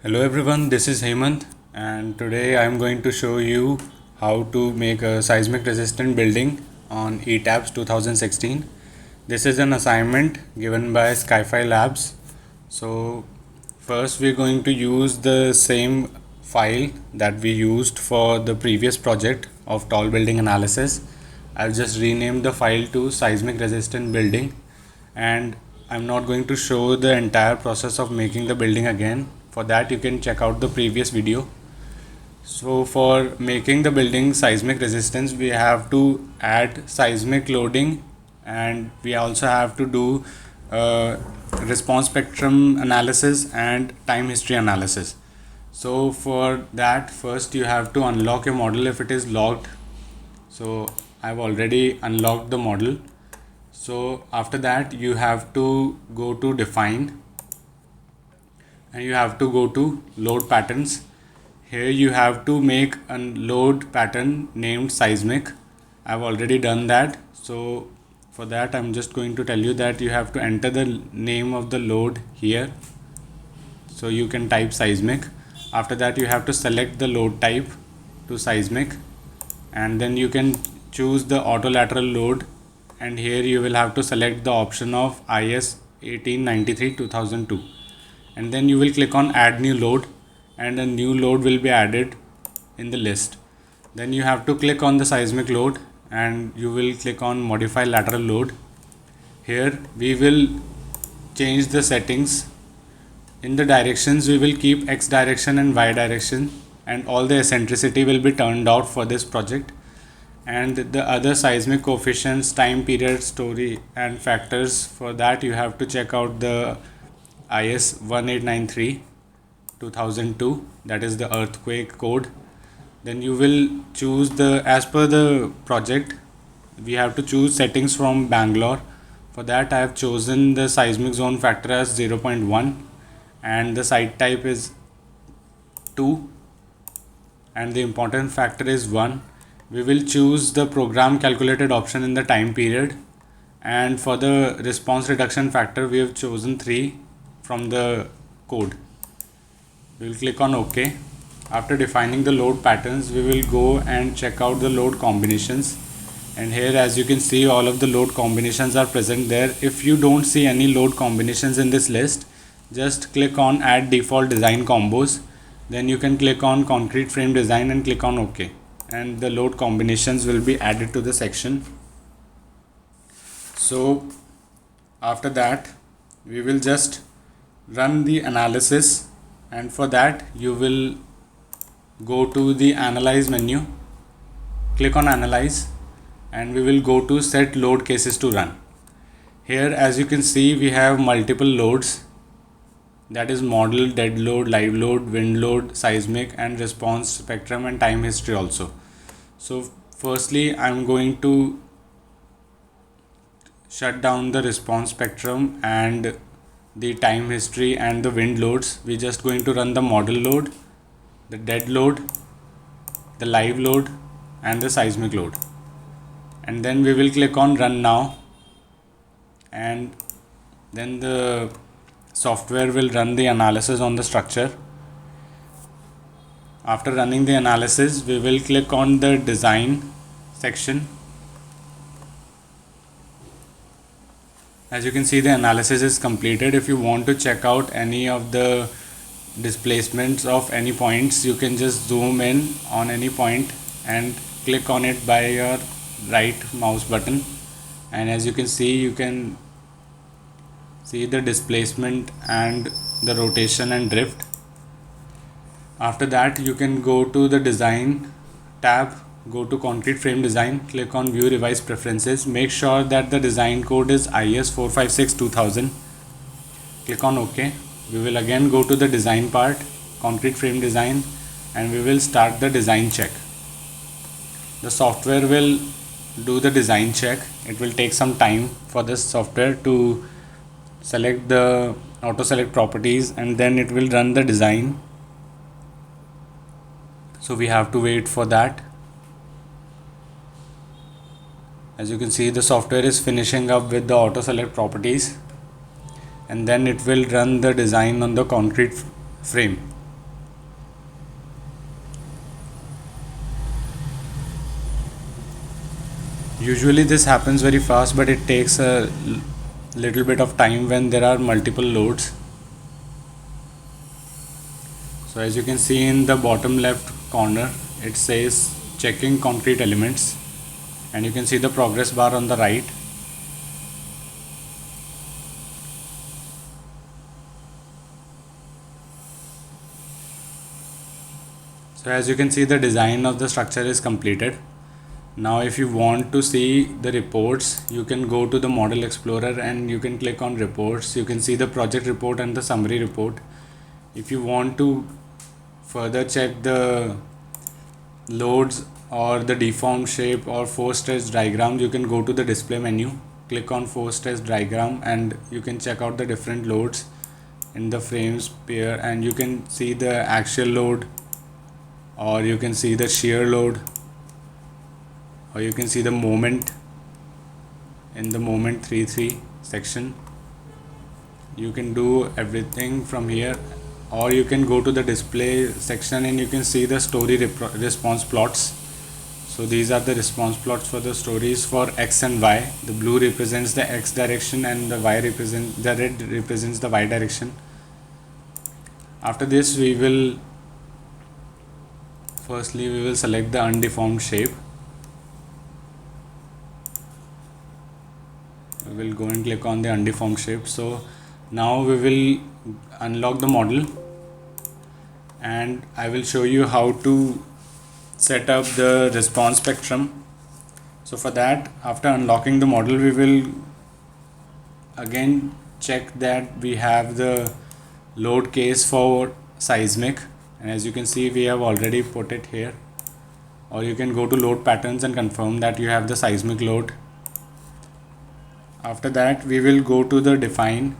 Hello everyone, this is Hemant and today I am going to show you how to make a seismic resistant building on ETABS 2016. This is an assignment given by Skyfi Labs. So first we are going to use the same file that we used for the previous project of tall building analysis. I've just renamed the file to seismic resistant building, and I'm not going to show the entire process of making the building again. For that you can check out the previous video. So for making the building seismic resistance, we have to add seismic loading, and we also have to do response spectrum analysis and time history analysis. So for that, first you have to unlock your model if it is locked. So I've already unlocked the model. So after that you have to go to define and you have to go to load patterns. Here you have to make a load pattern named seismic. I've already done that. So for that I'm just going to tell you that you have to enter the name of the load here. So you can type seismic. After that you have to select the load type to seismic, and then you can choose the autolateral load, and here you will have to select the option of IS 1893-2002, and then you will click on add new load, and a new load will be added in the list. Then you have to click on the seismic load and you will click on modify lateral load. Here we will change the settings. In the directions we will keep X direction and Y direction, and all the eccentricity will be turned out for this project. And the other seismic coefficients, time period, story and factors, for that you have to check out the IS 1893-2002, that is the earthquake code. Then you will choose the, as per the project we have to choose settings from Bangalore. For that I have chosen the seismic zone factor as 0.1, and the site type is 2, and the important factor is 1. We will choose the program calculated option in the time period, and for the response reduction factor we have chosen 3 from the code. We will click on OK. After defining the load patterns, we will go and check out the load combinations, and here as you can see all of the load combinations are present there. If you don't see any load combinations in this list, just click on add default design combos. Then you can click on concrete frame design and click on OK, and the load combinations will be added to the section. So after that we will just run the analysis, and for that you will go to the analyze menu, click on analyze, and we will go to set load cases to run. Here as you can see we have multiple loads, that is model, dead load, live load, wind load, seismic and response spectrum and time history also. So firstly I'm going to shut down the response spectrum and the time history and the wind loads. We're just going to run the model load, the dead load, the live load and the seismic load, and then we will click on run now, and then the software will run the analysis on the structure. After running the analysis we will click on the design section. As you can see the analysis is completed. If you want to check out any of the displacements of any points, you can just zoom in on any point and click on it by your right mouse button, and as you can see you can see the displacement and the rotation and drift. After that you can go to the design tab, go to concrete frame design, click on view revised preferences, make sure that the design code is IS 456-2000, click on OK. We will again go to the design part, concrete frame design, and we will start the design check. The software will do the design check. It will take some time for this software to select the auto select properties, and then it will run the design. So we have to wait for that. As you can see the software is finishing up with the auto select properties, and then it will run the design on the concrete frame. Usually this happens very fast, but it takes a little bit of time when there are multiple loads. So as you can see in the bottom left corner, it says checking concrete elements, and you can see the progress bar on the right. So as you can see, the design of the structure is completed. Now if you want to see the reports, you can go to the Model Explorer and you can click on reports. You can see the project report and the summary report. If you want to further check the loads or the deformed shape or force stress diagram, you can go to the display menu, click on force stress diagram, and you can check out the different loads in the frames pair, and you can see the axial load, or you can see the shear load, or you can see the moment in the moment 3.3 section. You can do everything from here, or you can go to the display section and you can see the story response plots. So these are the response plots for the stories for X and Y. The blue represents the X direction and the red represents the Y direction. After this, we will select the undeformed shape. We will go and click on the undeformed shape. So now we will unlock the model, and I will show you how to set up the response spectrum. So for that, after unlocking the model, we will again check that we have the load case for seismic, and as you can see, we have already put it here. Or you can go to load patterns and confirm that you have the seismic load. After that, we will go to the define.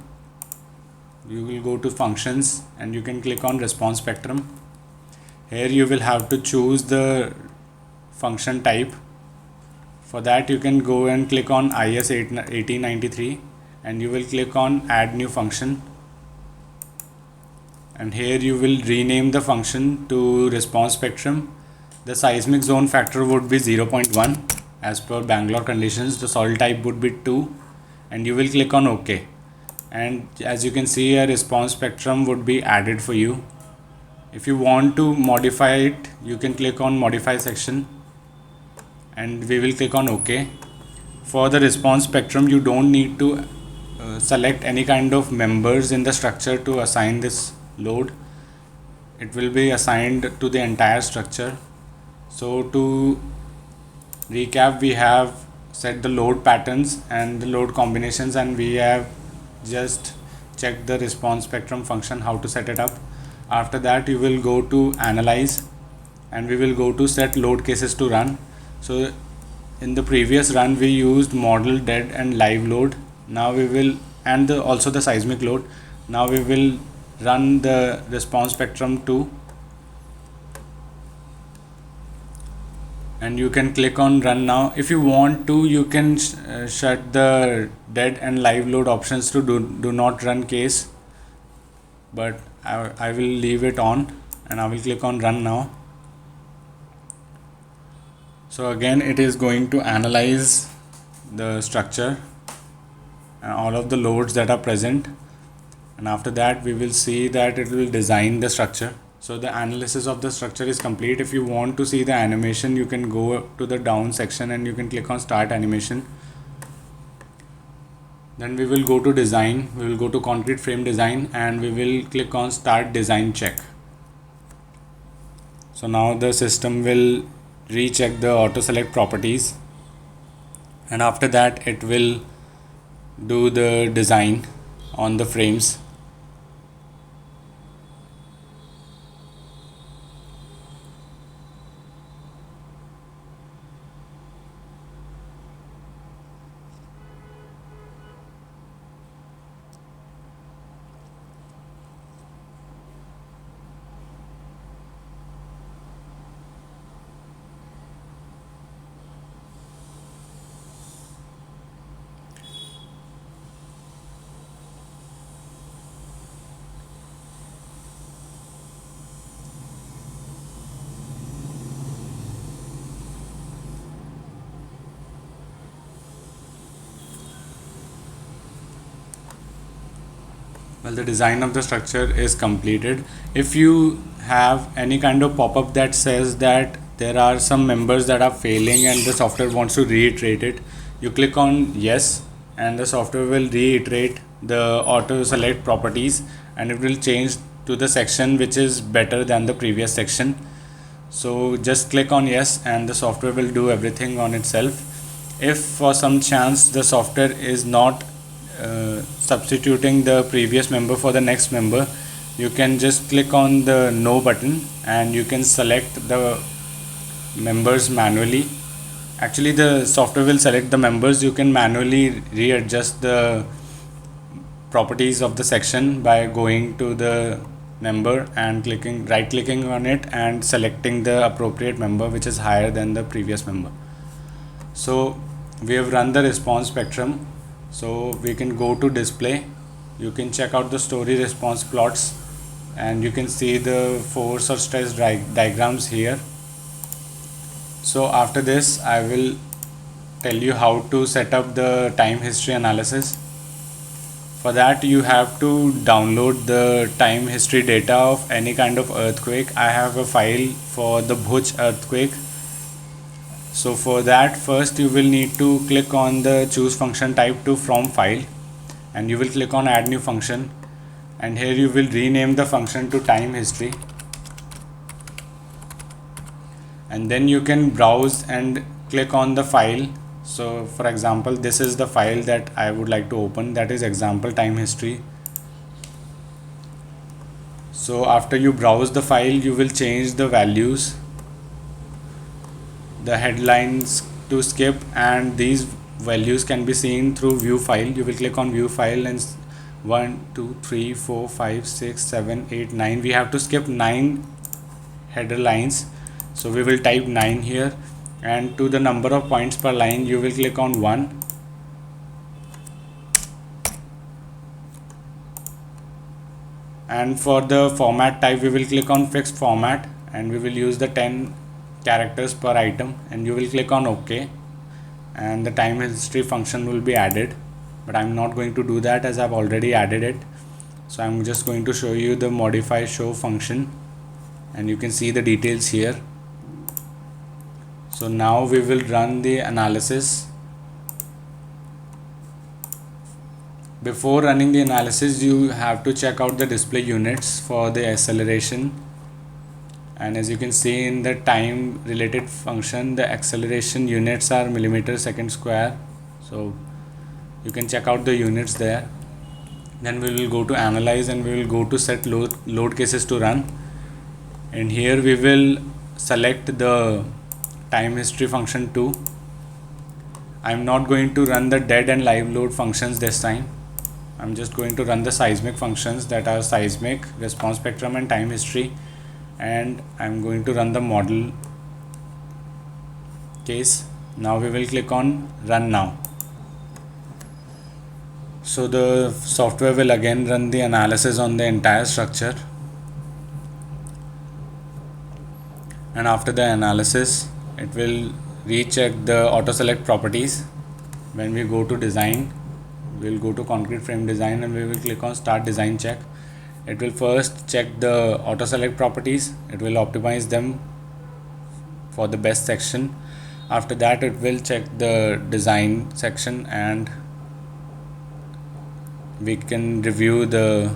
You will go to functions and you can click on response spectrum. Here you will have to choose the function type. For that, you can go and click on IS 1893 and you will click on add new function, and here you will rename the function to response spectrum. The seismic zone factor would be 0.1 as per Bangalore conditions. The soil type would be 2, and you will click on OK. And as you can see, a response spectrum would be added for you. If you want to modify it, you can click on modify section and we will click on OK. For the response spectrum, you don't need to select any kind of members in the structure to assign this load. It will be assigned to the entire structure. So to recap, we have set the load patterns and the load combinations, and we have just checked the response spectrum function, how to set it up. After that, you will go to analyze and we will go to set load cases to run. So in the previous run, we used model, dead and live load. Now we will, and also the seismic load. Now we will run the response spectrum 2, and you can click on run now. If you want to, you can shut the dead and live load options to do not run case, but I will leave it on and I will click on run now. So again, it is going to analyze the structure and all of the loads that are present, and after that we will see that it will design the structure. So the analysis of the structure is complete. If you want to see the animation, you can go to the down section and you can click on start animation. Then we will go to design, we will go to concrete frame design and we will click on start design check. So now the system will recheck the auto select properties, and after that it will do the design on the frames. Well, the design of the structure is completed. If you have any kind of pop-up that says that there are some members that are failing and the software wants to reiterate it, you click on yes, and the software will reiterate the auto select properties, and it will change to the section which is better than the previous section. So just click on yes and the software will do everything on itself. If for some chance the software is not substituting the previous member for the next member, you can just click on the no button and you can select the members manually. Actually, the software will select the members. You can manually readjust the properties of the section by going to the member and right clicking on it and selecting the appropriate member which is higher than the previous member. So we have run the response spectrum, so we can go to display. You can check out the story response plots and you can see the force or stress diagrams here. So after this I will tell you how to set up the time history analysis. For that you have to download the time history data of any kind of earthquake. I have a file for the Bhuj earthquake. So for that, first you will need to click on the choose function type to from file, and you will click on add new function, and here you will rename the function to time history, and then you can browse and click on the file. So for example, this is the file that I would like to open, that is example time history. So after you browse the file, you will change the values, the headlines to skip, and these values can be seen through view file. You will click on view file and 1 2 3 4 5 6 7 8 9, we have to skip 9 header lines, so we will type 9 here, and to the number of points per line you will click on 1, and for the format type we will click on fixed format, and we will use the 10 characters per item, and you will click on OK, and the time history function will be added, but I'm not going to do that as I've already added it. So I'm just going to show you the modify show function, and you can see the details here. So now we will run the analysis. Before running the analysis, you have to check out the display units for the acceleration, and as you can see in the time related function, the acceleration units are millimeter second square, so you can check out the units there. Then we will go to analyze and we will go to set load cases to run, and here we will select the time history function 2. I'm not going to run the dead and live load functions this time. I'm just going to run the seismic functions, that are seismic, response spectrum and time history, and I'm going to run the model case. Now we will click on run now. So the software will again run the analysis on the entire structure, and after the analysis it will recheck the auto select properties. When we go to design, we'll go to concrete frame design and we will click on start design check. It will first check the auto select properties, it will optimize them for the best section. After that it will check the design section, and we can review the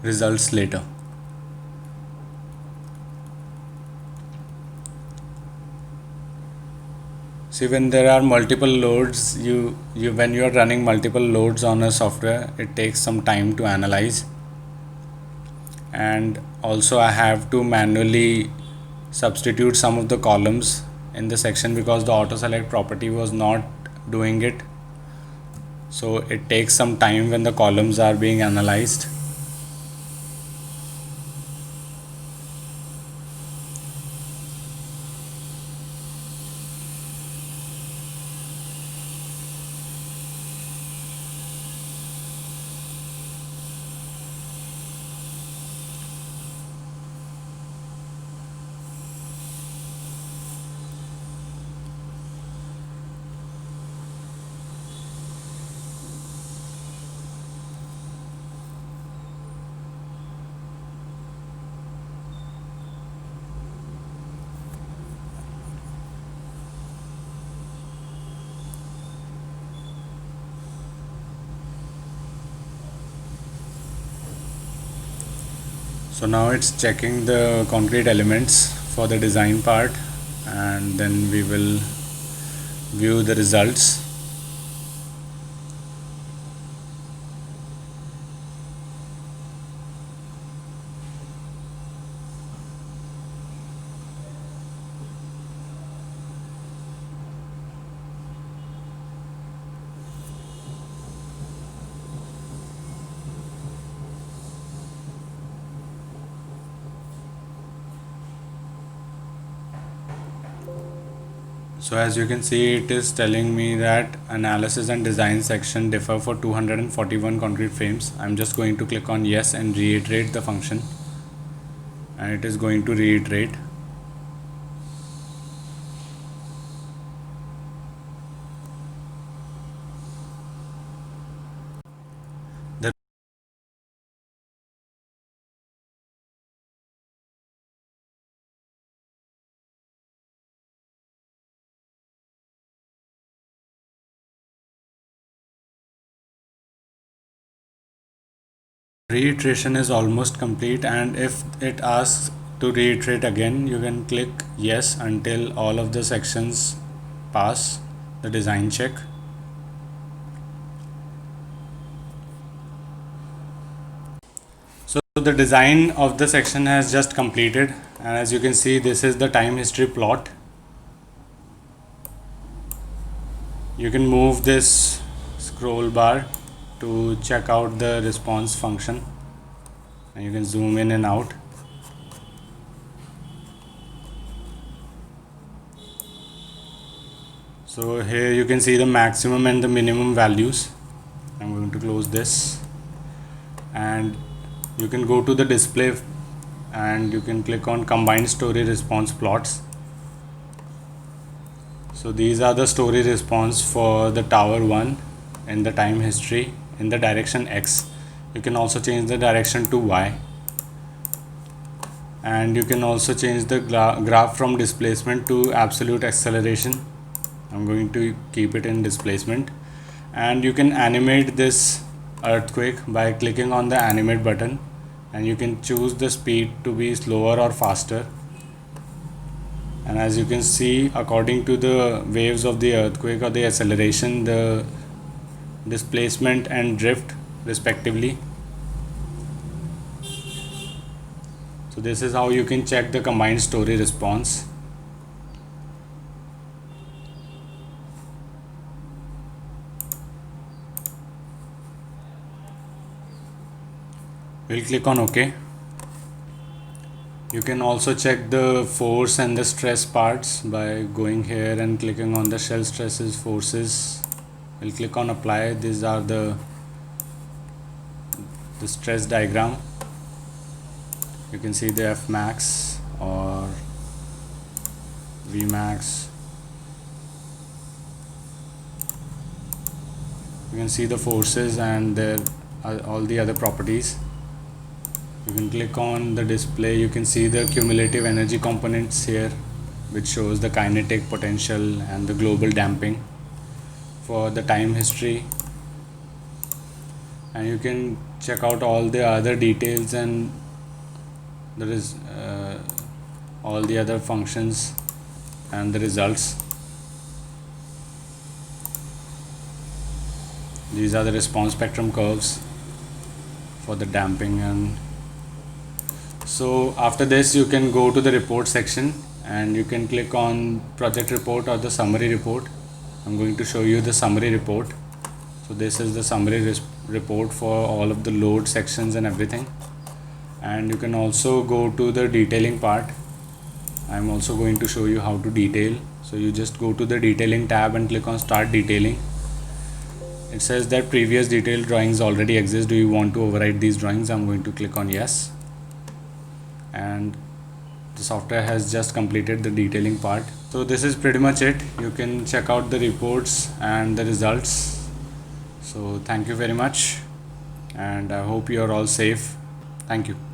results later. See, when there are multiple loads, when you are running multiple loads on a software, it takes some time to analyze, and also I have to manually substitute some of the columns in the section because the auto select property was not doing it, so it takes some time when the columns are being analyzed. So now it's checking the concrete elements for the design part, and then we will view the results. So as you can see, it is telling me that analysis and design section differ for 241 concrete frames. I'm just going to click on yes and reiterate the function, and it is going to reiterate. The reiteration is almost complete, and if it asks to reiterate again, you can click yes until all of the sections pass the design check. So the design of the section has just completed, and as you can see, this is the time history plot. You can move this scroll bar to check out the response function, and you can zoom in and out. So here you can see the maximum and the minimum values. I'm going to close this, and you can go to the display and you can click on combined story response plots. So these are the story response for the tower 1 in the time history in the direction X. You can also change the direction to Y, and you can also change the graph from displacement to absolute acceleration. I'm going to keep it in displacement, and you can animate this earthquake by clicking on the animate button, and you can choose the speed to be slower or faster. And as you can see, according to the waves of the earthquake or the acceleration, the displacement and drift respectively. So this is how you can check the combined story response. We'll click on OK. You can also check the force and the stress parts by going here and clicking on the shell stresses, forces. We'll click on apply. These are the stress diagram. You can see the F max or V max. You can see the forces and their all the other properties. You can click on the display. You can see the cumulative energy components here, which shows the kinetic potential and the global damping for the time history. And you can check out all the other details, and there is all the other functions and the results. These are the response spectrum curves for the damping. And so after this, you can go to the report section and you can click on project report or the summary report. I'm going to show you the summary report. So this is the summary report for all of the load sections and everything. And you can also go to the detailing part. I'm also going to show you how to detail. So you just go to the detailing tab and click on start detailing. It says that previous detailed drawings already exist. Do you want to override these drawings? I'm going to click on yes. And the software has just completed the detailing part. So this is pretty much it. You can check out the reports and the results. So thank you very much, and I hope you are all safe. Thank you.